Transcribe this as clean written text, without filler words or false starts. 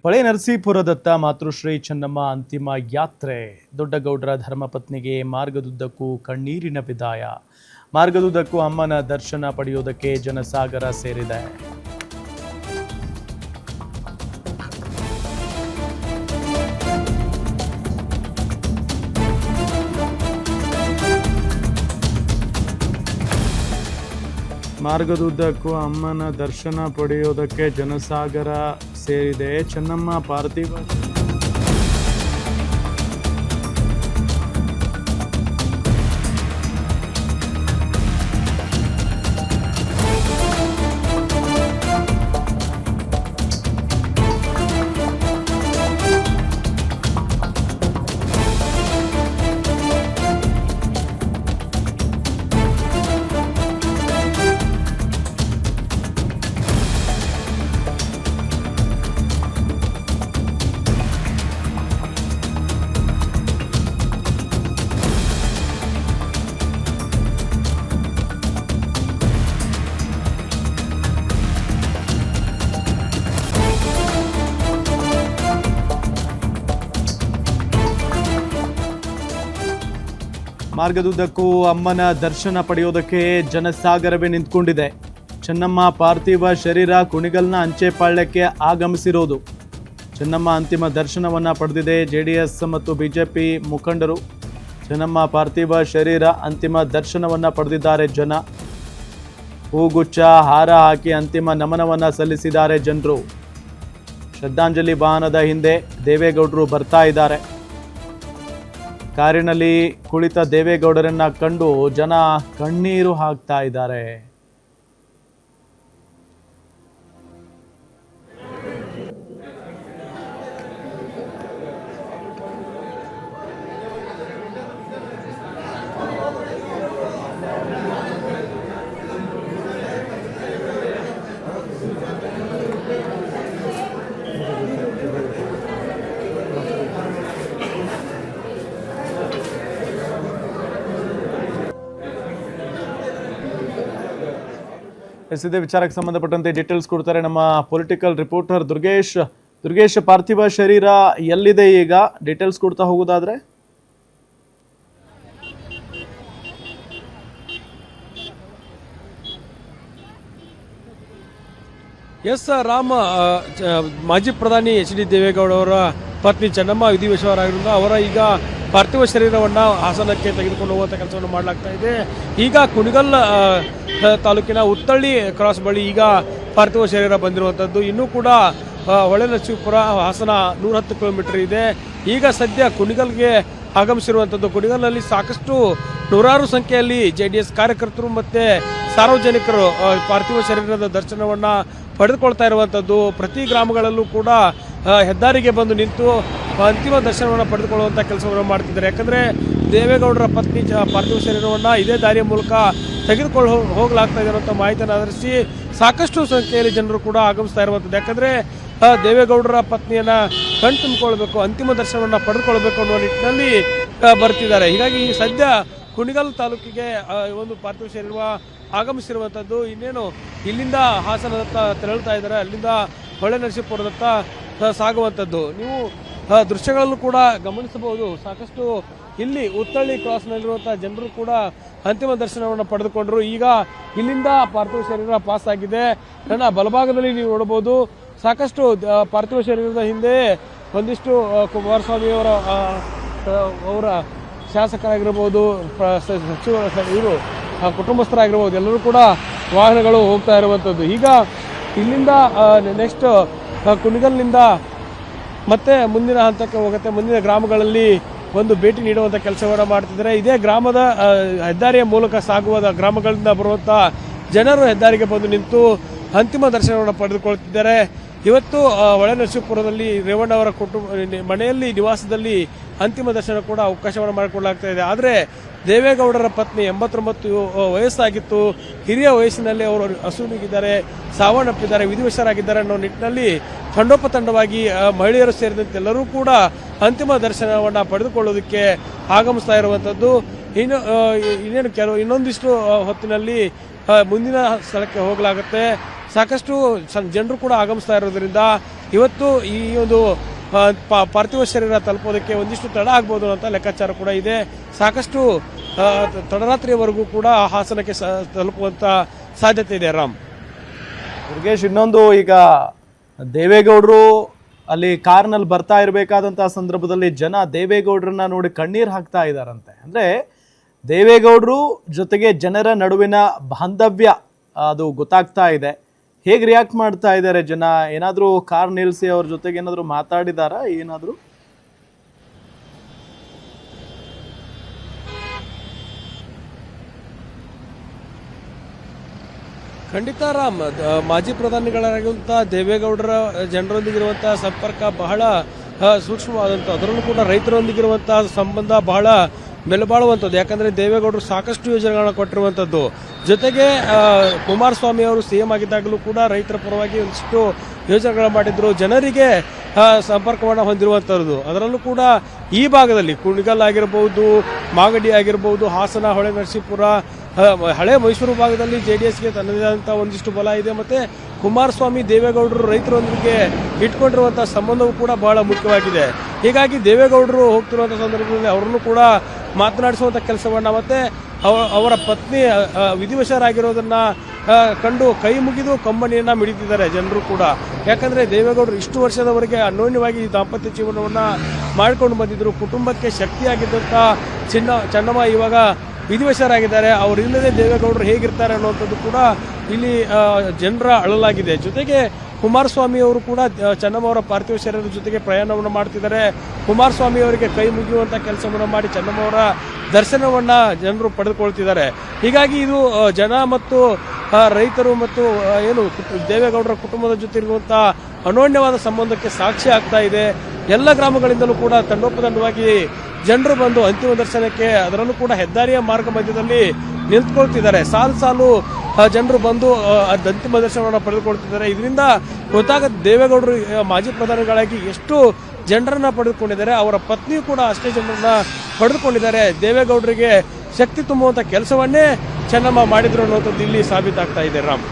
ಹೊಳೆ ನರಸೀಪುರದತ್ತ ಮಾತೃಶ್ರೀ ಚೆನ್ನಮ್ಮ ಅಂತಿಮ ಯಾತ್ರೆ. ದೊಡ್ಡಗೌಡರ ಧರ್ಮಪತ್ನಿಗೆ ಮಾರ್ಗದುದ್ದಕ್ಕೂ ಕಣ್ಣೀರಿನ ವಿದಾಯ. ಮಾರ್ಗದುದ್ದಕ್ಕೂ ಅಮ್ಮನ ದರ್ಶನ ಪಡೆಯುವುದಕ್ಕೆ ಜನಸಾಗರ ಸೇರಿದೆ. ಮಾರ್ಗದುದ್ದಕ್ಕೂ ಅಮ್ಮನ ದರ್ಶನ ಪಡೆಯುವುದಕ್ಕೆ ಜನಸಾಗರ ಸೇರಿದೆ. ಚೆನ್ನಮ್ಮ ಪಾರ್ಥಿವ ಮಾರ್ಗದುದ್ದಕ್ಕೂ ಅಮ್ಮನ ದರ್ಶನ ಪಡೆಯೋದಕ್ಕೆ ಜನಸಾಗರವೇ ನಿಂತ್ಕೊಂಡಿದೆ. ಚೆನ್ನಮ್ಮ ಪಾರ್ಥಿವ ಶರೀರ ಕುಣಿಗಲ್ನ ಅಂಚೆಪಾಳ್ಯಕ್ಕೆ ಆಗಮಿಸಿರೋದು. ಚೆನ್ನಮ್ಮ ಅಂತಿಮ ದರ್ಶನವನ್ನು ಪಡೆದಿದೆ ಜೆಡಿಎಸ್ ಮತ್ತು ಬಿಜೆಪಿ ಮುಖಂಡರು. ಚೆನ್ನಮ್ಮ ಪಾರ್ಥಿವ ಶರೀರ ಅಂತಿಮ ದರ್ಶನವನ್ನು ಪಡೆದಿದ್ದಾರೆ ಜನ. ಹೂಗುಚ್ಛ ಹಾರ ಹಾಕಿ ಅಂತಿಮ ನಮನವನ್ನು ಸಲ್ಲಿಸಿದ್ದಾರೆ ಜನರು. ಶ್ರದ್ಧಾಂಜಲಿ ವಾಹನದ ಹಿಂದೆ ದೇವೇಗೌಡರು ಬರ್ತಾ ಇದ್ದಾರೆ. ಕಾರಿನಲ್ಲಿ ಕುಳಿತ ದೇವೇಗೌಡರನ್ನ ಕಂಡು ಜನ ಕಣ್ಣೀರು ಹಾಕ್ತಾ ಇದ್ದಾರೆ. ಇದೇ ವಿಚಾರಕ್ಕೆ ಸಂಬಂಧಪಟ್ಟಂತೆ ಡೀಟೇಲ್ಸ್ ಕೊಡ್ತಾರೆ ನಮ್ಮ ಪೊಲಿಟಿಕಲ್ ರಿಪೋರ್ಟರ್ ದುರ್ಗೇಶ್. ಪಾರ್ಥಿವ ಶರೀರ ಎಲ್ಲಿದೆ ಈಗ? ಡೀಟೇಲ್ಸ್ ಕೊಡ್ತಾ ಹೋಗೋದಾದ್ರೆ. ಎಸ್ ರಾಮ, ಮಾಜಿ ಪ್ರಧಾನಿ ಎಚ್ ಡಿ ದೇವೇಗೌಡ ಅವರ ಪತ್ನಿ ಚೆನ್ನಮ್ಮ ವಿಧಿವಶರಾಗಿರೋದ್ರಿಂದ ಅವರ ಈಗ ಪಾರ್ಥಿವ ಶರೀರವನ್ನು ಹಾಸನಕ್ಕೆ ತೆಗೆದುಕೊಂಡು ಹೋಗುವಂಥ ಕೆಲಸವನ್ನು ಮಾಡಲಾಗ್ತಾ ಇದೆ. ಈಗ ಕುಣಿಗಲ್ ತಾಲೂಕಿನ ಉತ್ತಳ್ಳಿ ಕ್ರಾಸ್ ಬಳಿ ಈಗ ಪಾರ್ಥಿವ ಶರೀರ ಬಂದಿರುವಂಥದ್ದು. ಇನ್ನೂ ಕೂಡ ಹೊಳೆ ನರಸೀಪುರ ಹಾಸನ 110 ಕಿಲೋಮೀಟರ್ ಇದೆ. ಈಗ ಸದ್ಯ ಕುಣಿಗಲ್ಗೆ ಆಗಮಿಸಿರುವಂಥದ್ದು. ಕುಣಿಗಲ್ನಲ್ಲಿ ಸಾಕಷ್ಟು ನೂರಾರು ಸಂಖ್ಯೆಯಲ್ಲಿ JDS ಕಾರ್ಯಕರ್ತರು ಮತ್ತು ಸಾರ್ವಜನಿಕರು ಪಾರ್ಥಿವ ಶರೀರದ ದರ್ಶನವನ್ನು ಪಡೆದುಕೊಳ್ತಾ ಇರುವಂಥದ್ದು. ಪ್ರತಿ ಗ್ರಾಮಗಳಲ್ಲೂ ಕೂಡ ಹೆದ್ದಾರಿಗೆ ಬಂದು ನಿಂತು ಅಂತಿಮ ದರ್ಶನವನ್ನು ಪಡೆದುಕೊಳ್ಳುವಂಥ ಕೆಲಸವನ್ನು ಮಾಡ್ತಿದ್ದಾರೆ. ಯಾಕಂದರೆ ದೇವೇಗೌಡರ ಪತ್ನಿ ಪಾರ್ಥಿವ ಶರೀರವನ್ನು ಇದೇ ದಾರಿಯ ಮೂಲಕ ತೆಗೆದುಕೊಂಡು ಹೋಗಲಾಗ್ತಾ ಇದೆ ಅನ್ನೋಂಥ ಮಾಹಿತಿಯನ್ನು ಆಧರಿಸಿ ಸಾಕಷ್ಟು ಸಂಖ್ಯೆಯಲ್ಲಿ ಜನರು ಕೂಡ ಆಗಮಿಸ್ತಾ ಇರುವಂಥದ್ದು. ಯಾಕಂದರೆ ದೇವೇಗೌಡರ ಪತ್ನಿಯನ್ನು ಕಣ್ ತುಂಬಿಕೊಳ್ಬೇಕು, ಅಂತಿಮ ದರ್ಶನವನ್ನು ಪಡೆದುಕೊಳ್ಬೇಕು ಅನ್ನುವ ನಿಟ್ಟಿನಲ್ಲಿ ಬರ್ತಿದ್ದಾರೆ. ಹೀಗಾಗಿ ಸದ್ಯ ಕುಣಿಗಲ್ ತಾಲೂಕಿಗೆ ಒಂದು ಪಾರ್ಥಿವ ಶರೀರ ಆಗಮಿಸಿರುವಂಥದ್ದು. ಇನ್ನೇನು ಇಲ್ಲಿಂದ ಹಾಸನದತ್ತ ತೆರಳುತ್ತಾ ಇದ್ದಾರೆ, ಅಲ್ಲಿಂದ ಹೊಳೆ ನರಸೀಪುರದತ್ತ ಸಾಗುವಂಥದ್ದು. ನೀವು ದೃಶ್ಯಗಳಲ್ಲೂ ಕೂಡ ಗಮನಿಸಬಹುದು. ಸಾಕಷ್ಟು ಇಲ್ಲಿ ಉತ್ತಳ್ಳಿ ಕ್ರಾಸ್ನಲ್ಲಿರುವಂಥ ಜನರು ಕೂಡ ಅಂತಿಮ ದರ್ಶನವನ್ನು ಪಡೆದುಕೊಂಡರು. ಈಗ ಇಲ್ಲಿಂದ ಪಾರ್ಥಿವ ಶರೀರ ಪಾಸ್ ಆಗಿದೆ. ನನ್ನ ಬಲಭಾಗದಲ್ಲಿ ನೀವು ನೋಡಬಹುದು ಸಾಕಷ್ಟು ಪಾರ್ಥಿವ ಶರೀರದ ಹಿಂದೆ ಒಂದಿಷ್ಟು ಕುಮಾರಸ್ವಾಮಿ ಅವರ ಶಾಸಕರಾಗಿರ್ಬೋದು, ಸಚಿವ ಇವರು ಕುಟುಂಬಸ್ಥರಾಗಿರ್ಬೋದು, ಎಲ್ಲರೂ ಕೂಡ ವಾಹನಗಳು ಹೋಗ್ತಾ ಇರುವಂಥದ್ದು. ಈಗ ಇಲ್ಲಿಂದ ನೆಕ್ಸ್ಟ್ ಕುಣಿಗಲ್ನಿಂದ ಮತ್ತೆ ಮುಂದಿನ ಹಂತಕ್ಕೆ ಹೋಗುತ್ತೆ. ಮುಂದಿನ ಗ್ರಾಮಗಳಲ್ಲಿ ಒಂದು ಭೇಟಿ ನೀಡುವಂಥ ಕೆಲಸವನ್ನು ಮಾಡ್ತಿದ್ದಾರೆ. ಇದೇ ಗ್ರಾಮದ ಹೆದ್ದಾರಿಯ ಮೂಲಕ ಸಾಗುವ ಗ್ರಾಮಗಳಿಂದ ಬರುವಂಥ ಜನರು ಹೆದ್ದಾರಿಗೆ ಬಂದು ನಿಂತು ಅಂತಿಮ ದರ್ಶನವನ್ನು ಪಡೆದುಕೊಳ್ತಿದ್ದಾರೆ. ಇವತ್ತು ಹೊಳೆ ನರಸೀಪುರದಲ್ಲಿ ರೇವಣ್ಣ ಅವರ ಮನೆಯಲ್ಲಿ ನಿವಾಸದಲ್ಲಿ ಅಂತಿಮ ದರ್ಶನ ಕೂಡ ಅವಕಾಶವನ್ನು ಮಾಡಿಕೊಳ್ಳಲಾಗ್ತಾ ಇದೆ. ಆದರೆ ದೇವೇಗೌಡರ ಪತ್ನಿ 89 ವಯಸ್ಸಾಗಿತ್ತು. ಹಿರಿಯ ವಯಸ್ಸಿನಲ್ಲಿ ಅವರು ಅಸುನೀಗಿದ್ದಾರೆ, ಸಾವನ್ನಪ್ಪಿದ್ದಾರೆ, ವಿಧಿವಶರಾಗಿದ್ದಾರೆ ಅನ್ನೋ ನಿಟ್ಟಿನಲ್ಲಿ ತಂಡೋಪತಂಡವಾಗಿ ಮಹಿಳೆಯರು ಸೇರಿದಂತೆ ಎಲ್ಲರೂ ಕೂಡ ಅಂತಿಮ ದರ್ಶನವನ್ನು ಪಡೆದುಕೊಳ್ಳೋದಕ್ಕೆ ಆಗಮಿಸ್ತಾ ಇರುವಂಥದ್ದು. ಇನ್ನೊಂದಿಷ್ಟು ಹೊತ್ತಿನಲ್ಲಿ ಮುಂದಿನ ಸ್ಥಳಕ್ಕೆ ಹೋಗಲಾಗುತ್ತೆ. ಸಾಕಷ್ಟು ಜನರು ಕೂಡ ಆಗಮಿಸ್ತಾ ಇರೋದ್ರಿಂದ ಇವತ್ತು ಈ ಒಂದು ಪಾರ್ಥಿವ ಶರೀರ ತಲುಪೋದಕ್ಕೆ ಒಂದಿಷ್ಟು ತಡ ಆಗ್ಬೋದು ಅಂತ ಲೆಕ್ಕಾಚಾರ ಕೂಡ ಇದೆ. ಸಾಕಷ್ಟು ತಡರಾತ್ರಿಯವರೆಗೂ ಕೂಡ ಹಾಸನಕ್ಕೆ ತಲುಪುವಂತ ಸಾಧ್ಯತೆ ಇದೆ. ರಾಮ್, ದುರ್ಗೇಶ್, ಇನ್ನೊಂದು ಈಗ ದೇವೇಗೌಡರು ಅಲ್ಲಿ ಕಾರ್ನಲ್ಲಿ ಬರ್ತಾ ಇರಬೇಕಾದಂತಹ ಸಂದರ್ಭದಲ್ಲಿ ಜನ ದೇವೇಗೌಡರನ್ನ ನೋಡಿ ಕಣ್ಣೀರು ಹಾಕ್ತಾ ಇದ್ದಾರಂತೆ. ಅಂದ್ರೆ ದೇವೇಗೌಡರು ಜೊತೆಗೆ ಜನರ ನಡುವಿನ ಬಾಂಧವ್ಯ ಅದು ಗೊತ್ತಾಗ್ತಾ ಇದೆ. ಹೇಗೆ ರಿಯಾಕ್ಟ್ ಮಾಡ್ತಾ ಇದ್ದಾರೆ ಜನ? ಏನಾದರೂ ಕಾರ್ ನಿಲ್ಲಿಸಿ ಅವ್ರ ಜೊತೆಗೆ ಏನಾದರೂ ಮಾತಾಡಿದಾರಾ? ಏನಾದರೂ ಖಂಡಿತ ರಾಮ್, ಮಾಜಿ ಪ್ರಧಾನಿಗಳಾಗಿರುವಂತಹ ದೇವೇಗೌಡರ ಜನರೊಂದಿಗಿರುವಂತಹ ಸಂಪರ್ಕ ಬಹಳ ಸೂಕ್ಷ್ಮವಾದಂಥ, ಅದರಲ್ಲೂ ಕೂಡ ರೈತರೊಂದಿಗಿರುವಂತಹ ಸಂಬಂಧ ಬಹಳ ಬೆಲೆಬಾಳುವಂಥದ್ದು. ಯಾಕಂದರೆ ದೇವೇಗೌಡರು ಸಾಕಷ್ಟು ಯೋಜನೆಗಳನ್ನ ಕೊಟ್ಟಿರುವಂಥದ್ದು. ಜೊತೆಗೆ ಕುಮಾರಸ್ವಾಮಿ ಅವರು ಸಿಎಂ ಆಗಿದ್ದಾಗಲೂ ಕೂಡ ರೈತರ ಪರವಾಗಿ ಒಂದಿಷ್ಟು ಯೋಜನೆಗಳು ಮಾಡಿದ್ರು, ಜನರಿಗೆ ಸಂಪರ್ಕವನ್ನು ಹೊಂದಿರುವಂಥದ್ದು. ಅದರಲ್ಲೂ ಕೂಡ ಈ ಭಾಗದಲ್ಲಿ ಕುಣಿಗಲ್ ಆಗಿರ್ಬೋದು, ಮಾಗಡಿ ಆಗಿರ್ಬೋದು, ಹಾಸನ, ಹೊಳೆನರಸೀಪುರ, ಹಳೆ ಮೈಸೂರು ಭಾಗದಲ್ಲಿ JDSಗೆ ತನ್ನದೇ ಆದಂಥ ಒಂದಿಷ್ಟು ಬಲ ಇದೆ. ಮತ್ತು ಕುಮಾರಸ್ವಾಮಿ ದೇವೇಗೌಡರು ರೈತರೊಂದಿಗೆ ಇಟ್ಕೊಂಡಿರುವಂಥ ಸಂಬಂಧವೂ ಕೂಡ ಬಹಳ ಮುಖ್ಯವಾಗಿದೆ. ಹೀಗಾಗಿ ದೇವೇಗೌಡರು ಹೋಗ್ತಿರುವಂಥ ಸಂದರ್ಭದಲ್ಲಿ ಅವರನ್ನು ಕೂಡ ಮಾತನಾಡಿಸುವಂಥ ಕೆಲಸವನ್ನು, ಮತ್ತು ಅವರ ಪತ್ನಿ ವಿಧಿವಶರಾಗಿರೋದನ್ನು ಕಂಡು ಕೈ ಮುಗಿದು ಕಂಬನಿಯನ್ನು ಮಿಡಿತಿದ್ದಾರೆ ಜನರು ಕೂಡ. ಯಾಕಂದರೆ ದೇವೇಗೌಡರು ಇಷ್ಟು ವರ್ಷದವರೆಗೆ ಅನ್ಯೋನ್ಯವಾಗಿ ಈ ದಾಂಪತ್ಯ ಜೀವನವನ್ನು ಮಾಡಿಕೊಂಡು ಬಂದಿದ್ದರು. ಕುಟುಂಬಕ್ಕೆ ಶಕ್ತಿಯಾಗಿದ್ದಂಥ ಚೆನ್ನಮ್ಮ ಇವಾಗ ವಿಧಿವಶರಾಗಿದ್ದಾರೆ. ಅವರಿಲ್ಲದೆ ದೇವೇಗೌಡರು ಹೇಗಿರ್ತಾರೆ ಅನ್ನುವಂಥದ್ದು ಕೂಡ ಇಲ್ಲಿ ಜನರ ಅಳಲಾಗಿದೆ. ಜೊತೆಗೆ ಕುಮಾರಸ್ವಾಮಿ ಅವರು ಕೂಡ ಚೆನ್ನಮ್ಮ ಅವರ ಪಾರ್ಥಿವ ಶರೀರದ ಜೊತೆಗೆ ಪ್ರಯಾಣವನ್ನು ಮಾಡ್ತಿದ್ದಾರೆ. ಕುಮಾರಸ್ವಾಮಿ ಅವರಿಗೆ ಕೈ ಮುಗಿಯುವಂಥ ಕೆಲಸವನ್ನು ಮಾಡಿ ಚೆನ್ನಮ್ಮ ಅವರ ದರ್ಶನವನ್ನು ಜನರು ಪಡೆದುಕೊಳ್ತಿದ್ದಾರೆ. ಹೀಗಾಗಿ ಇದು ಜನ ಮತ್ತು ರೈತರು ಮತ್ತು ಏನು ದೇವೇಗೌಡರ ಕುಟುಂಬದ ಜೊತೆ ಇರುವಂಥ ಅನೋನ್ಯವಾದ ಸಂಬಂಧಕ್ಕೆ ಸಾಕ್ಷಿ ಆಗ್ತಾ ಇದೆ. ಎಲ್ಲ ಗ್ರಾಮಗಳಿಂದಲೂ ಕೂಡ ತಂಡೋಪತಂಡವಾಗಿ ಜನರು ಬಂದು ಅಂತಿಮ ದರ್ಶನಕ್ಕೆ, ಅದರಲ್ಲೂ ಕೂಡ ಹೆದ್ದಾರಿಯ ಮಾರ್ಗ ಮಧ್ಯದಲ್ಲಿ ನಿಂತ್ಕೊಳ್ತಿದ್ದಾರೆ. ಸಾಲು ಜನರು ಬಂದು ಅಂತಿಮ ದರ್ಶನವನ್ನು ಪಡೆದುಕೊಳ್ತಿದ್ದಾರೆ. ಇದರಿಂದ ಗೊತ್ತಾಗುತ್ತೆ ದೇವೇಗೌಡರು ಮಾಜಿ ಪ್ರಧಾನಿಗಳಾಗಿ ಎಷ್ಟು ಜನರನ್ನ ಪಡೆದುಕೊಂಡಿದ್ದಾರೆ. ಅವರ ಪತ್ನಿಯೂ ಕೂಡ ಅಷ್ಟೇ ಜನರನ್ನ ಪಡೆದುಕೊಂಡಿದ್ದಾರೆ. ದೇವೇಗೌಡರಿಗೆ ಶಕ್ತಿ ತುಂಬುವಂಥ ಕೆಲಸವನ್ನೇ ಚೆನ್ನಮ್ಮ ಮಾಡಿದ್ರು ಅನ್ನೋಂಥದ್ದು ಇಲ್ಲಿ ಸಾಬೀತಾಗ್ತಾ ಇದೆ. ರಾಮ್,